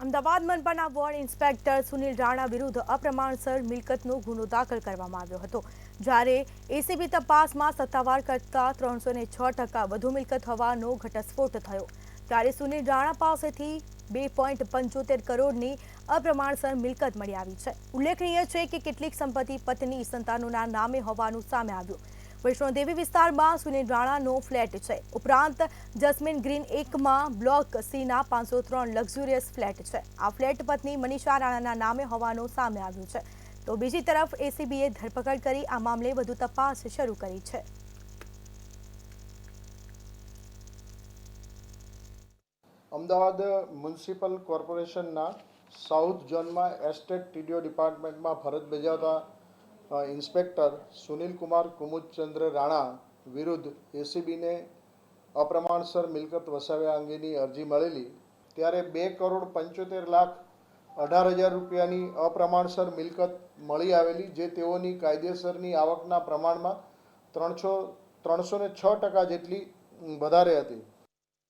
Ahmedabad મનપાના ward inspector Sunil Rana વિરુદ્ધ અપ્રમાણસર મિલકતનો ગુનો દાખલ કરવામાં આવ્યો હતો, જ્યારે એસીબી તપાસમાં સત્તાવાર કરતાં 306% વધુ મિલકત હોવાનો ઘટસ્ફોટ થયો, ત્યારે સુનિલ રાણા પાસેથી 2.75 કરોડની અપ્રમાણસર મિલકત મળી આવી છે। ઉલ્લેખનીય છે કે કેટલીક સંપત્તિ પત્ની સંતાનોના નામે હોવાનું સામે આવ્યું। વૈષ્ણોદેવી વિસ્તારમાં સુનિલ રાણાનો ફ્લેટ છે। ઉપરાંત જસ્મીન ગ્રીન 1માં બ્લોક સીના 503 લક્ઝુરિયસ ફ્લેટ છે। આ ફ્લેટ પત્ની મનીષા રાણાના નામે હોવાનું સામે આવ્યું છે, તો બીજી તરફ એસીબીએ ધરપકડ કરી આ મામલે વધુ તપાસ શરૂ કરી છે। અમદાવાદ મ્યુનિસિપલ કોર્પોરેશનના સાઉથ ઝોનમાં એસ્ટેટ ટીડીઓ ડિપાર્ટમેન્ટમાં ફરજ બજાવતા ઇન્સ્પેક્ટર સુનિલ કુમાર કુમુદચંદ્ર રાણા વિરુદ્ધ એસીબીને અપ્રમાણસર મિલકત વસાવ્યા અંગેની અરજી મળેલી, ત્યારે 2,75,18,000 રૂપિયાની અપ્રમાણસર મિલકત મળી આવેલી, જે તેઓની કાયદેસરની આવકના પ્રમાણમાં 306% જેટલી વધારે હતી।